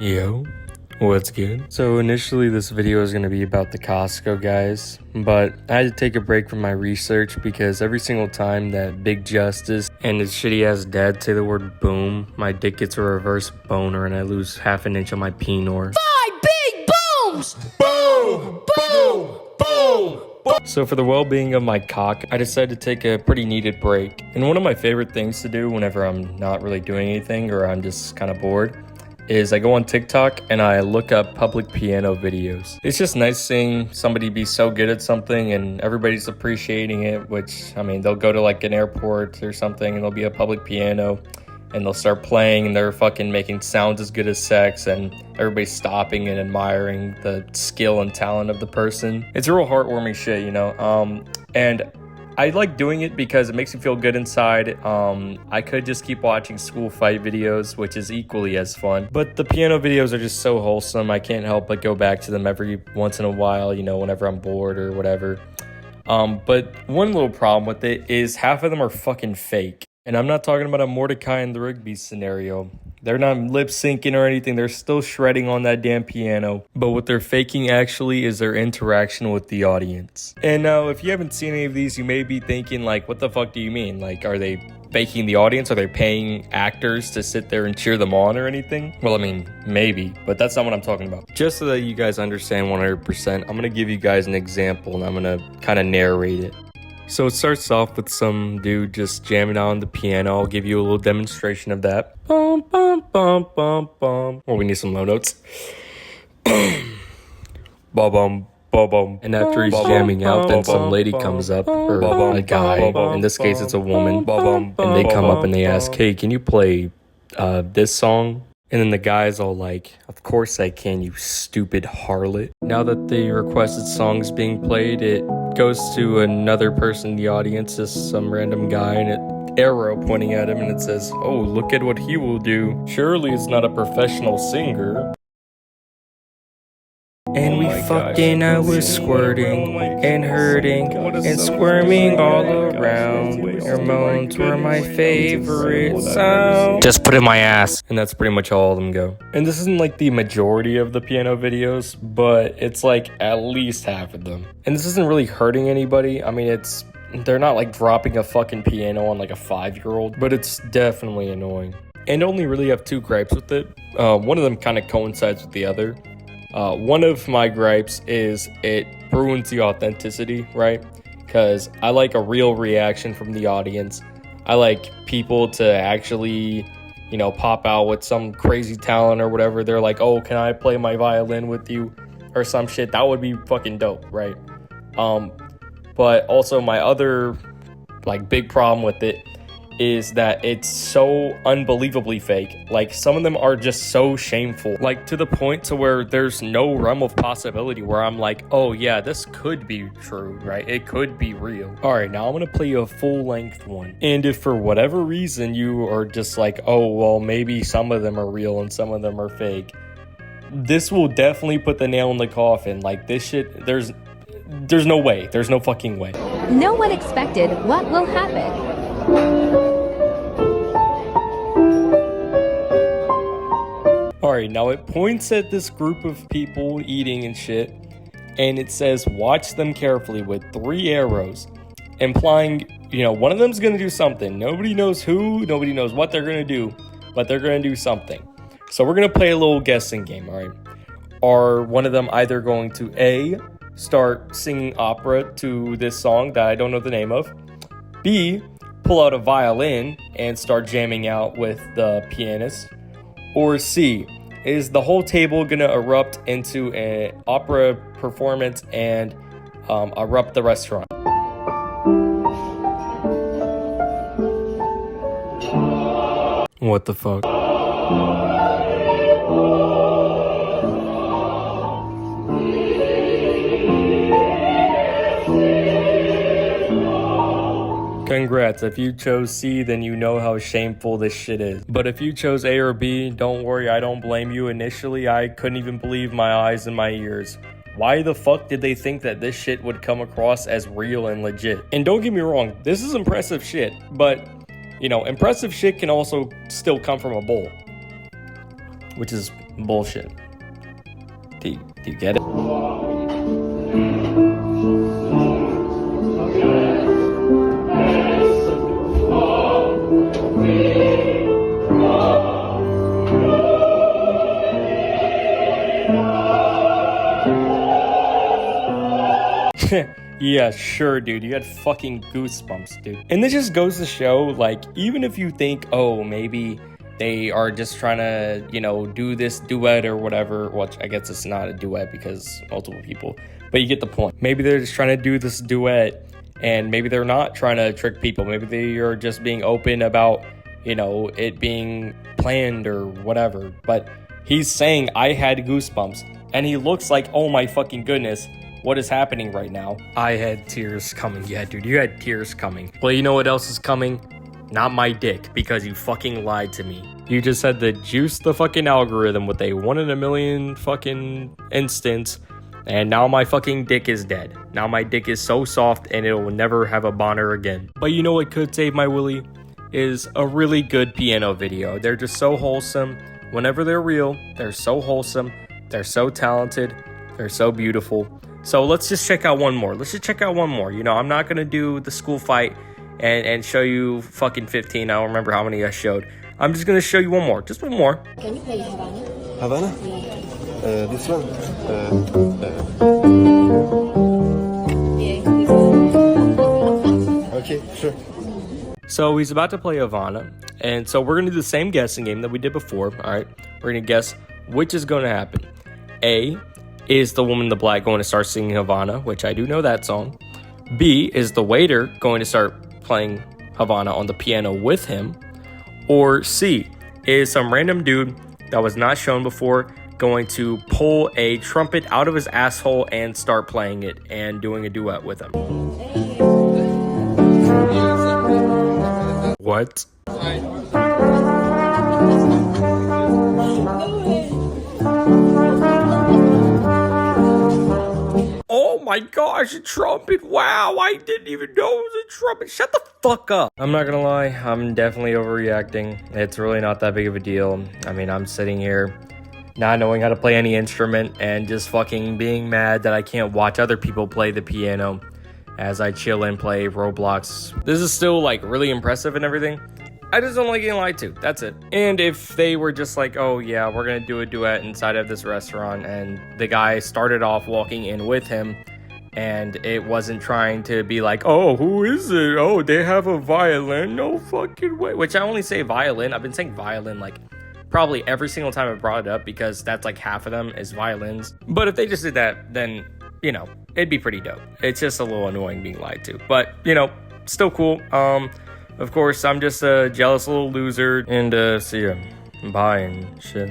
Yo, what's good? So initially this video is going to be about the Costco guys, but I had to take a break from my research because every single time that Big Justice and his shitty ass dad say the word boom, my dick gets a reverse boner and I lose half an inch on my penor. 5 big booms! Boom! Boom! Boom! So for the well-being of my cock, I decided to take a pretty needed break. And one of my favorite things to do whenever I'm not really doing anything or I'm just kind of bored is I go on TikTok and I look up public piano videos. It's just nice seeing somebody be so good at something and everybody's appreciating it, which, I mean, they'll go to like an airport or something and there'll be a public piano and they'll start playing and they're fucking making sounds as good as sex and everybody's stopping and admiring the skill and talent of the person. It's a real heartwarming shit, you know? And I like doing it because it makes me feel good inside. I could just keep watching school fight videos, which is equally as fun. But the piano videos are just so wholesome. I can't help but go back to them every once in a while, you know, whenever I'm bored or whatever. But one little problem with it is half of them are fucking fake. And I'm not talking about a Mordecai and the Rigby scenario. They're not lip syncing or anything. They're still shredding on that damn piano. But what they're faking actually is their interaction with the audience. And now, if you haven't seen any of these, you may be thinking, like, what the fuck do you mean? Like, are they faking the audience? Are they paying actors to sit there and cheer them on or anything? Well, I mean, maybe, but that's not what I'm talking about. Just so that you guys understand 100%, I'm going to give you guys an example and I'm going to kind of narrate it. So it starts off with some dude just jamming on the piano. I'll give you a little demonstration of that. Bum, bum, bum, bum, bum. Or we need some low notes. Ba-bum, ba-bum. And after he's jamming out, then some lady comes up, or a guy. In this case, it's a woman. And they come up and they ask, hey, can you play this song? And then the guy's all like, of course I can, you stupid harlot. Now that the requested song's being played, it goes to another person in the audience, just some random guy, and it arrow pointing at him, and it says, oh, look at what he will do. Surely it's not a professional singer. And we fucking, I was squirting and hurting and squirming all around. Your moans were my favorite sound. Just put in my ass. And that's pretty much all of them go. And this isn't like the majority of the piano videos, but it's like at least half of them. And this isn't really hurting anybody. I mean, they're not like dropping a fucking piano on like a 5-year-old, but it's definitely annoying. And I only really have 2 gripes with it. One of them kind of coincides with the other. One of my gripes is it ruins the authenticity, right? Because I like a real reaction from the audience. I like people to actually, you know, pop out with some crazy talent or whatever. They're like, oh, can I play my violin with you? Or some shit. That would be fucking dope, right? But also my other, like, big problem with it is that it's so unbelievably fake. Like, some of them are just so shameful, like to the point to where there's no realm of possibility where I'm like, oh yeah, this could be true, right? It could be real. All right, now I'm gonna play you a full-length one, and if for whatever reason you are just like, oh well, maybe some of them are real and some of them are fake, this will definitely put the nail in the coffin. Like, this shit, there's no way. There's no fucking way. No one expected what will happen. Alright, now it points at this group of people eating and shit, and it says, watch them carefully with 3 arrows, implying, you know, one of them's gonna do something. Nobody knows who, nobody knows what they're gonna do, but they're gonna do something. So we're gonna play a little guessing game, alright? Are one of them either going to A, start singing opera to this song that I don't know the name of, B, pull out a violin and start jamming out with the pianist, or C, is the whole table gonna erupt into an opera performance and erupt the restaurant? What the fuck? Congrats, if you chose C, then you know how shameful this shit is. But if you chose A or B, don't worry, I don't blame you. Initially, I couldn't even believe my eyes and my ears. Why the fuck did they think that this shit would come across as real and legit? And don't get me wrong, this is impressive shit, but, you know, impressive shit can also still come from a bowl. which is bullshit. Do you get it? Yeah, sure, dude. You had fucking goosebumps, dude. And this just goes to show, like, even if you think, oh, maybe they are just trying to, you know, do this duet or whatever, which I guess it's not a duet because multiple people, but you get the point. Maybe they're just trying to do this duet and maybe they're not trying to trick people. Maybe they are just being open about, you know, it being planned or whatever. But he's saying, I had goosebumps, and he looks like, oh my fucking goodness, what is happening right now? I had tears coming. Yeah, dude, you had tears coming. Well, you know what else is coming? Not my dick, because you fucking lied to me. You just had to juice the fucking algorithm with a 1 in a million fucking instance, and now my fucking dick is dead. Now my dick is so soft and it will never have a boner again. But you know what could save my willy? Is a really good piano video. They're just so wholesome. Whenever they're real, they're so wholesome. They're so talented. They're so beautiful. So let's just check out one more. You know, I'm not going to do the school fight and show you fucking 15. I don't remember how many I showed. I'm just going to show you one more. Just one more. Can you play Havana? Havana? This one? Yeah. Okay, sure. So he's about to play Havana. And so we're going to do the same guessing game that we did before. All right. We're going to guess which is going to happen. A, is the woman in the black going to start singing Havana, which I do know that song. B, is the waiter going to start playing Havana on the piano with him. Or C, is some random dude that was not shown before going to pull a trumpet out of his asshole and start playing it and doing a duet with him. What? Oh my gosh, a trumpet. Wow, I didn't even know it was a trumpet. Shut the fuck up. I'm not gonna lie, I'm definitely overreacting. It's really not that big of a deal. I mean, I'm sitting here not knowing how to play any instrument and just fucking being mad that I can't watch other people play the piano as I chill and play Roblox. This is still like really impressive and everything. I just don't like getting lied to. That's it. And if they were just like, oh yeah, we're gonna do a duet inside of this restaurant, and the guy started off walking in with him, and it wasn't trying to be like, oh, who is it? Oh, they have a violin? No fucking way. Which I only say violin. I've been saying violin like probably every single time I brought it up because that's like half of them is violins. But if they just did that, then, you know, it'd be pretty dope. It's just a little annoying being lied to. But, you know, still cool. Of course, I'm just a jealous little loser. And see ya. Bye and shit.